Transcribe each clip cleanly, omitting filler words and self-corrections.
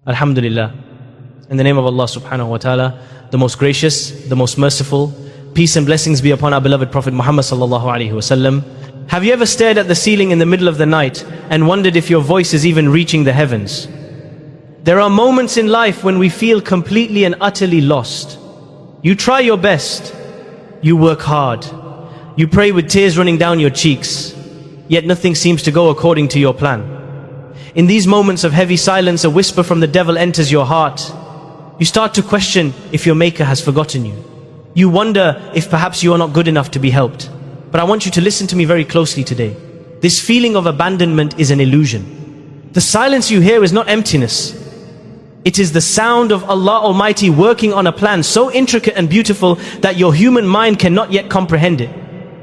Alhamdulillah. In the name of Allah subhanahu wa ta'ala, the most gracious, the most merciful, peace and blessings be upon our beloved Prophet Muhammad sallallahu alaihi wasallam. Have you ever stared at the ceiling in the middle of the night and wondered if your voice is even reaching the heavens? There are moments in life when we feel completely and utterly lost. You try your best, you work hard, you pray with tears running down your cheeks, yet nothing seems to go according to your plan. In these moments of heavy silence, a whisper from the devil enters your heart. You start to question if your Maker has forgotten you. You wonder if perhaps you are not good enough to be helped. But I want you to listen to me very closely today. This feeling of abandonment is an illusion. The silence you hear is not emptiness. It is the sound of Allah Almighty working on a plan so intricate and beautiful that your human mind cannot yet comprehend it.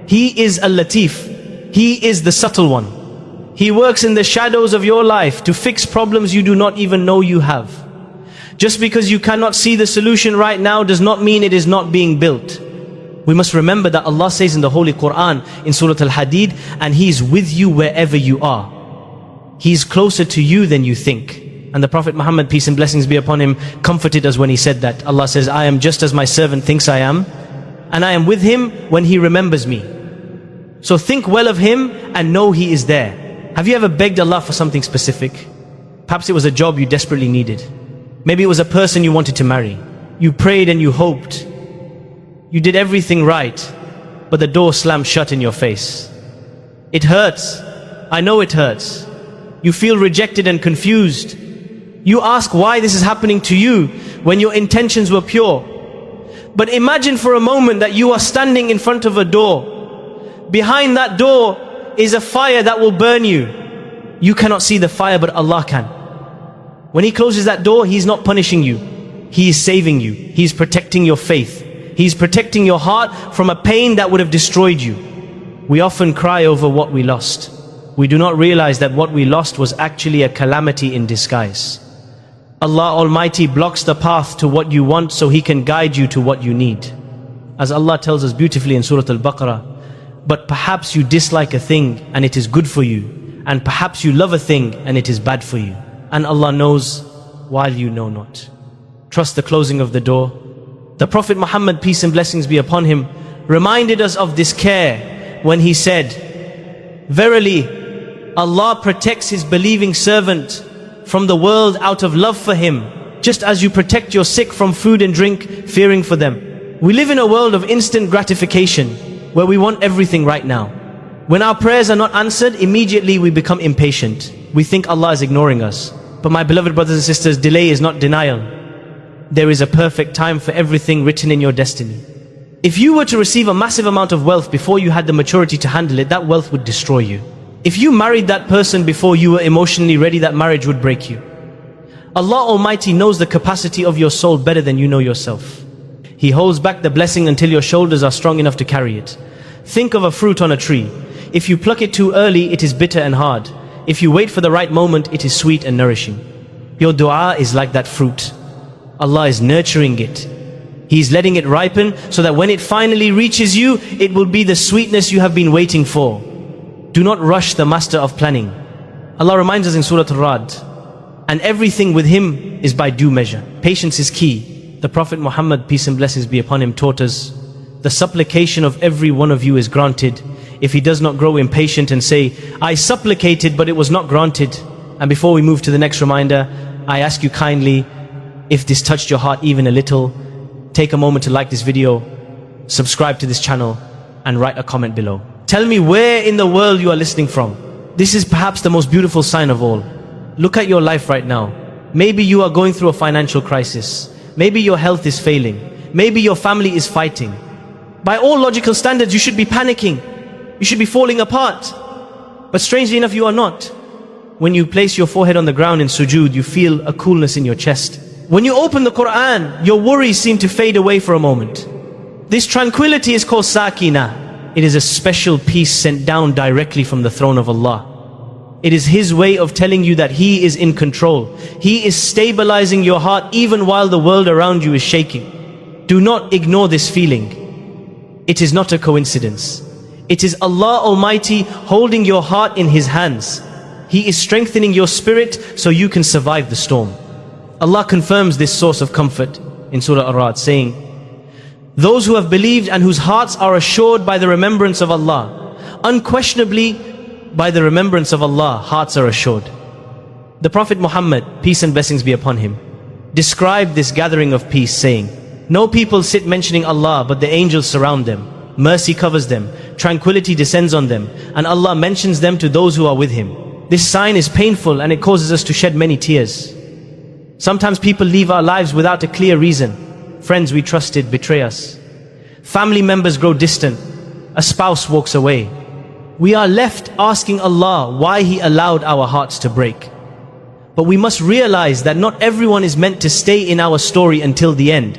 He is Al-Latif. He is the subtle one. He works in the shadows of your life to fix problems you do not even know you have. Just because you cannot see the solution right now does not mean it is not being built. We must remember that Allah says in the Holy Quran, in Surah Al-Hadid, and He is with you wherever you are. He is closer to you than you think. And the Prophet Muhammad, peace and blessings be upon him, comforted us when he said that. Allah says, I am just as my servant thinks I am, and I am with him when he remembers me. So think well of him and know he is there. Have you ever begged Allah for something specific? Perhaps it was a job you desperately needed. Maybe it was a person you wanted to marry. You prayed and you hoped. You did everything right, but the door slammed shut in your face. It hurts. I know it hurts. You feel rejected and confused. You ask why this is happening to you when your intentions were pure. But imagine for a moment that you are standing in front of a door. Behind that door is a fire that will burn you. You cannot see the fire, but Allah can. When He closes that door, He's not punishing you. He is saving you. He is protecting your faith. He is protecting your heart from a pain that would have destroyed you. We often cry over what we lost. We do not realize that what we lost was actually a calamity in disguise. Allah Almighty blocks the path to what you want so He can guide you to what you need. As Allah tells us beautifully in Surah Al-Baqarah, but perhaps you dislike a thing and it is good for you, and perhaps you love a thing and it is bad for you. And Allah knows while you know not. Trust the closing of the door. The Prophet Muhammad, peace and blessings be upon him, reminded us of this care when he said, verily, Allah protects His believing servant from the world out of love for him, just as you protect your sick from food and drink, fearing for them. We live in a world of instant gratification, where we want everything right now. When our prayers are not answered, immediately we become impatient. We think Allah is ignoring us. But my beloved brothers and sisters, delay is not denial. There is a perfect time for everything written in your destiny. If you were to receive a massive amount of wealth before you had the maturity to handle it, that wealth would destroy you. If you married that person before you were emotionally ready, that marriage would break you. Allah Almighty knows the capacity of your soul better than you know yourself. He holds back the blessing until your shoulders are strong enough to carry it. Think of a fruit on a tree. If you pluck it too early, it is bitter and hard. If you wait for the right moment, it is sweet and nourishing. Your dua is like that fruit. Allah is nurturing it. He is letting it ripen so that when it finally reaches you, it will be the sweetness you have been waiting for. Do not rush the master of planning. Allah reminds us in Surah Al-Rad, and everything with Him is by due measure. Patience is key. The Prophet Muhammad, peace and blessings be upon him, taught us, the supplication of every one of you is granted if he does not grow impatient and say, I supplicated but it was not granted. And before we move to the next reminder, I ask you kindly, if this touched your heart even a little, take a moment to like this video, subscribe to this channel, and write a comment below. Tell me where in the world you are listening from. This is perhaps the most beautiful sign of all. Look at your life right now. Maybe you are going through a financial crisis. Maybe your health is failing. Maybe your family is fighting. By all logical standards, you should be panicking. You should be falling apart. But strangely enough, you are not. When you place your forehead on the ground in sujood, you feel a coolness in your chest. When you open the Quran, your worries seem to fade away for a moment. This tranquility is called sakina. It is a special peace sent down directly from the throne of Allah. It is His way of telling you that He is in control. He is stabilizing your heart even while the world around you is shaking. Do not ignore this feeling. It is not a coincidence. It is Allah Almighty holding your heart in His hands. He is strengthening your spirit so you can survive the storm. Allah confirms this source of comfort in Surah Ar-Ra'd, saying, those who have believed and whose hearts are assured by the remembrance of Allah, unquestionably by the remembrance of Allah, hearts are assured. The Prophet Muhammad, peace and blessings be upon him, described this gathering of peace, saying, no people sit mentioning Allah, but the angels surround them. Mercy covers them, tranquility descends on them, and Allah mentions them to those who are with Him. This sign is painful and it causes us to shed many tears. Sometimes people leave our lives without a clear reason. Friends we trusted betray us. Family members grow distant. A spouse walks away. We are left asking Allah why He allowed our hearts to break. But we must realize that not everyone is meant to stay in our story until the end.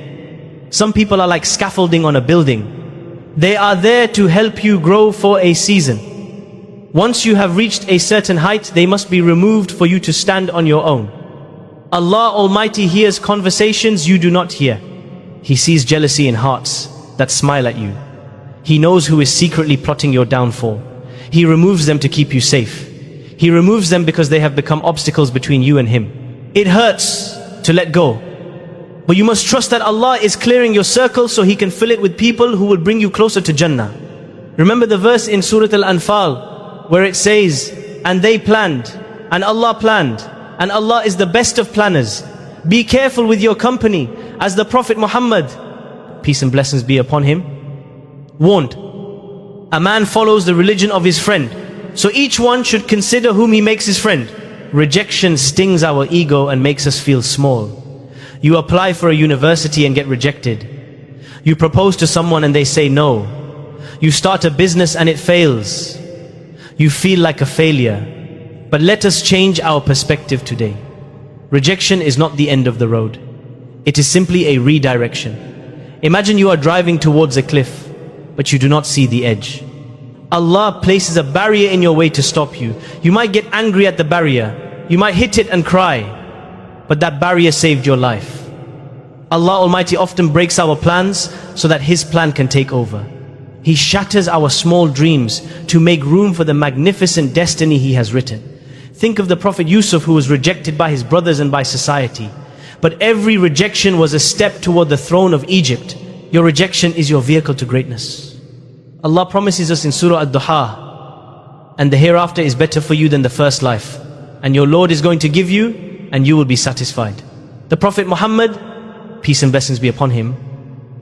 Some people are like scaffolding on a building. They are there to help you grow for a season. Once you have reached a certain height, they must be removed for you to stand on your own. Allah Almighty hears conversations you do not hear. He sees jealousy in hearts that smile at you. He knows who is secretly plotting your downfall. He removes them to keep you safe. He removes them because they have become obstacles between you and Him. It hurts to let go, but you must trust that Allah is clearing your circle so He can fill it with people who will bring you closer to Jannah. Remember the verse in Surah Al-Anfal where it says, and they planned, and Allah planned, and Allah is the best of planners. Be careful with your company, as the Prophet Muhammad, peace and blessings be upon him, warned. A man follows the religion of his friend, so each one should consider whom he makes his friend. Rejection stings our ego and makes us feel small. You apply for a university and get rejected. You propose to someone and they say no. You start a business and it fails. You feel like a failure. But let us change our perspective today. Rejection is not the end of the road. It is simply a redirection. Imagine you are driving towards a cliff, but you do not see the edge. Allah places a barrier in your way to stop you. You might get angry at the barrier. You might hit it and cry, but that barrier saved your life. Allah Almighty often breaks our plans so that His plan can take over. He shatters our small dreams to make room for the magnificent destiny He has written. Think of the Prophet Yusuf, who was rejected by his brothers and by society. But every rejection was a step toward the throne of Egypt. Your rejection is your vehicle to greatness. Allah promises us in Surah Ad-Duha, and the hereafter is better for you than the first life. And your Lord is going to give you, and you will be satisfied. The Prophet Muhammad, peace and blessings be upon him,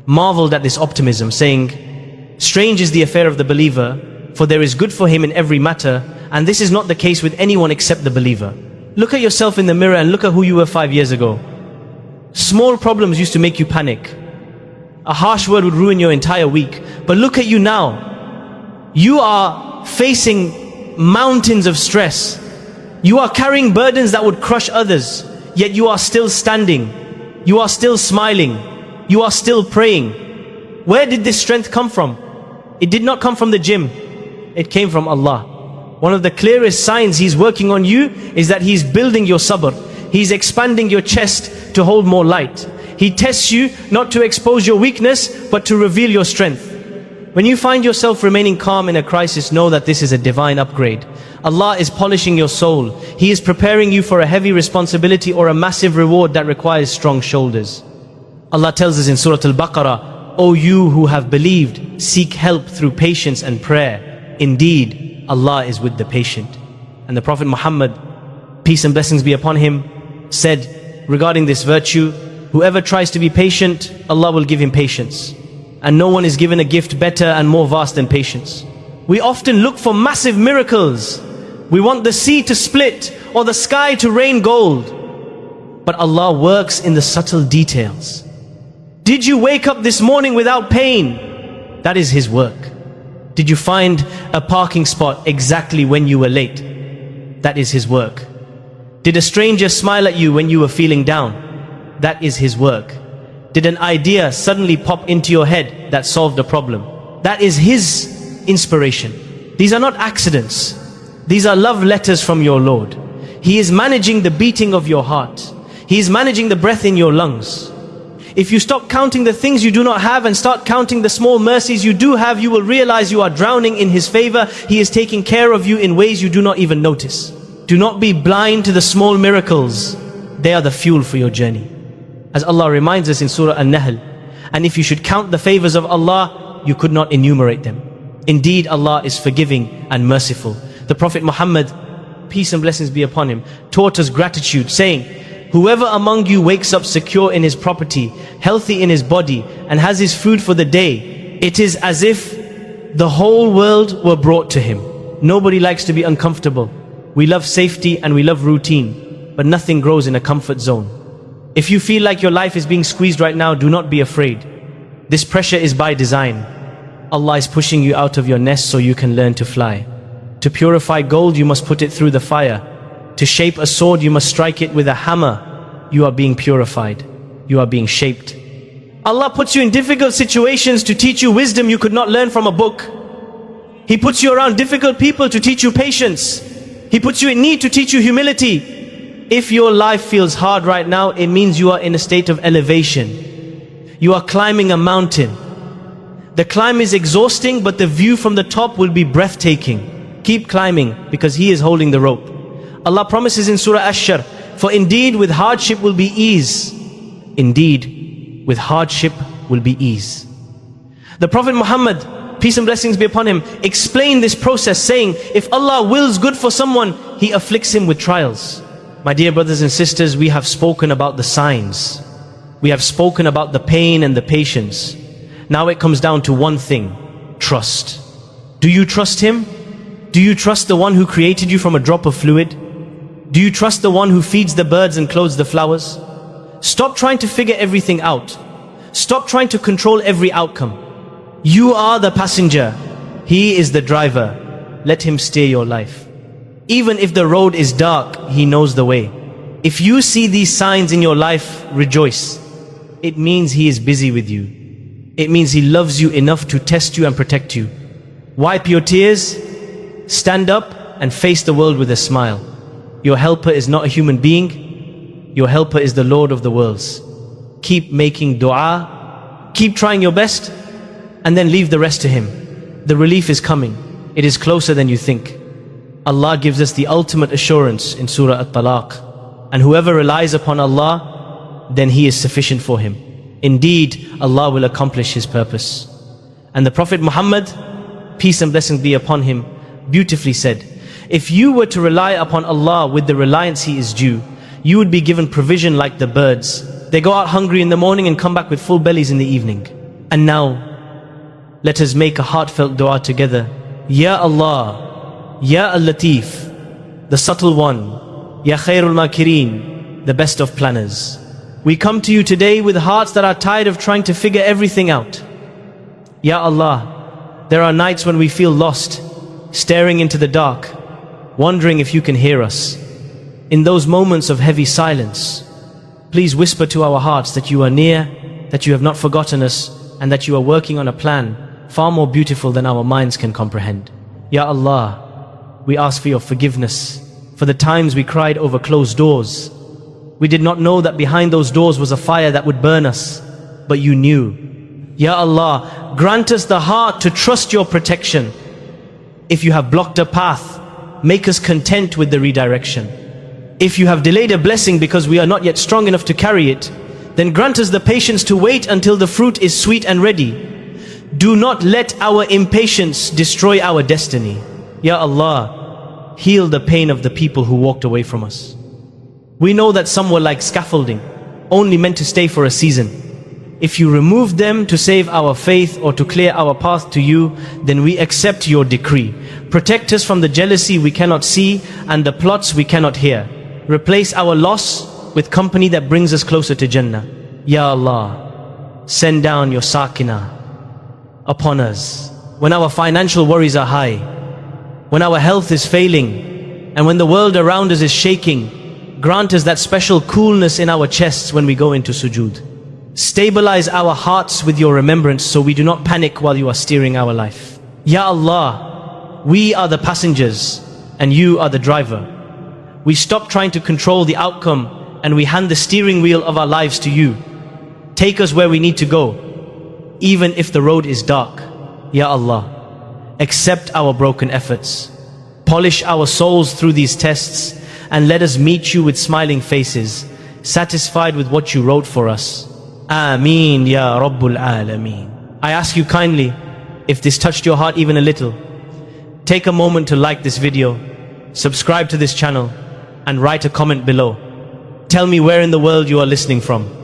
marveled at this optimism, saying, strange is the affair of the believer, for there is good for him in every matter, and this is not the case with anyone except the believer. Look at yourself in the mirror and look at who you were 5 years ago. Small problems used to make you panic. A harsh word would ruin your entire week. But look at you now. You are facing mountains of stress. You are carrying burdens that would crush others, yet you are still standing. You are still smiling. You are still praying. Where did this strength come from? It did not come from the gym. It came from Allah. One of the clearest signs He's working on you is that He's building your sabr. He's expanding your chest to hold more light. He tests you not to expose your weakness, but to reveal your strength. When you find yourself remaining calm in a crisis, know that this is a divine upgrade. Allah is polishing your soul. He is preparing you for a heavy responsibility or a massive reward that requires strong shoulders. Allah tells us in Surah Al-Baqarah, O you who have believed, seek help through patience and prayer. Indeed, Allah is with the patient. And the Prophet Muhammad, peace and blessings be upon him, said regarding this virtue, whoever tries to be patient, Allah will give him patience. And no one is given a gift better and more vast than patience. We often look for massive miracles. We want the sea to split or the sky to rain gold. But Allah works in the subtle details. Did you wake up this morning without pain? That is His work. Did you find a parking spot exactly when you were late? That is His work. Did a stranger smile at you when you were feeling down? That is His work. Did an idea suddenly pop into your head that solved a problem? That is His inspiration. These are not accidents. These are love letters from your Lord. He is managing the beating of your heart. He is managing the breath in your lungs. If you stop counting the things you do not have and start counting the small mercies you do have, you will realize you are drowning in His favor. He is taking care of you in ways you do not even notice. Do not be blind to the small miracles. they are the fuel for your journey. As Allah reminds us in Surah An-Nahl, and if you should count the favors of Allah, you could not enumerate them. Indeed, Allah is forgiving and merciful. The Prophet Muhammad, peace and blessings be upon him, taught us gratitude, saying, whoever among you wakes up secure in his property, healthy in his body, and has his food for the day, it is as if the whole world were brought to him. Nobody likes to be uncomfortable. We love safety and we love routine, but nothing grows in a comfort zone. If you feel like your life is being squeezed right now, do not be afraid. This pressure is by design. Allah is pushing you out of your nest so you can learn to fly. To purify gold, you must put it through the fire. To shape a sword, you must strike it with a hammer. You are being purified. You are being shaped. Allah puts you in difficult situations to teach you wisdom you could not learn from a book. He puts you around difficult people to teach you patience. He puts you in need to teach you humility. If your life feels hard right now, it means you are in a state of elevation. You are climbing a mountain. The climb is exhausting, but the view from the top will be breathtaking. Keep climbing, because He is holding the rope. Allah promises in Surah Ash-Shar, for indeed with hardship will be ease. Indeed, with hardship will be ease. The Prophet Muhammad, peace and blessings be upon him, explained this process saying, if Allah wills good for someone, He afflicts him with trials. My dear brothers and sisters, we have spoken about the signs. We have spoken about the pain and the patience. Now it comes down to one thing: trust. Do you trust Him? Do you trust the one who created you from a drop of fluid? Do you trust the one who feeds the birds and clothes the flowers? Stop trying to figure everything out. Stop trying to control every outcome. You are the passenger. He is the driver. Let Him steer your life. Even if the road is dark, He knows the way. If you see these signs in your life, rejoice. It means He is busy with you. It means He loves you enough to test you and protect you. Wipe your tears, stand up and face the world with a smile. Your helper is not a human being. Your helper is the Lord of the worlds. Keep making dua, keep trying your best, and then leave the rest to Him. The relief is coming. It is closer than you think. Allah gives us the ultimate assurance in Surah At-Talaq. And whoever relies upon Allah, then He is sufficient for him. Indeed, Allah will accomplish His purpose. And the Prophet Muhammad, peace and blessings be upon him, beautifully said, if you were to rely upon Allah with the reliance He is due, you would be given provision like the birds. They go out hungry in the morning and come back with full bellies in the evening. And now, let us make a heartfelt dua together. Ya Allah, Ya Al-Latif, the subtle one, Ya Khairul Makirin, the best of planners. We come to You today with hearts that are tired of trying to figure everything out. Ya Allah, there are nights when we feel lost, staring into the dark, wondering if You can hear us. In those moments of heavy silence, please whisper to our hearts that You are near, that You have not forgotten us, and that You are working on a plan far more beautiful than our minds can comprehend. Ya Allah, we ask for Your forgiveness for the times we cried over closed doors. We did not know that behind those doors was a fire that would burn us, but You knew. Ya Allah, grant us the heart to trust Your protection. If You have blocked a path, make us content with the redirection. If You have delayed a blessing because we are not yet strong enough to carry it, then grant us the patience to wait until the fruit is sweet and ready. Do not let our impatience destroy our destiny. Ya Allah, heal the pain of the people who walked away from us. We know that some were like scaffolding, only meant to stay for a season. If You removed them to save our faith or to clear our path to You, then we accept Your decree. Protect us from the jealousy we cannot see and the plots we cannot hear. Replace our loss with company that brings us closer to Jannah. Ya Allah, send down Your Sakinah upon us when our financial worries are high, when our health is failing, and when the world around us is shaking. Grant us that special coolness in our chests when we go into sujood. Stabilize our hearts with Your remembrance so we do not panic while You are steering our life. Ya Allah, we are the passengers and You are the driver. We stop trying to control the outcome and we hand the steering wheel of our lives to You. Take us where we need to go, even if the road is dark. Ya Allah, accept our broken efforts. Polish our souls through these tests and let us meet You with smiling faces. satisfied with what you wrote for us. Ameen ya Rabbul Alameen. I ask you kindly, if this touched your heart even a little, take a moment to like this video, subscribe to this channel, and write a comment below. Tell me where in the world you are listening from.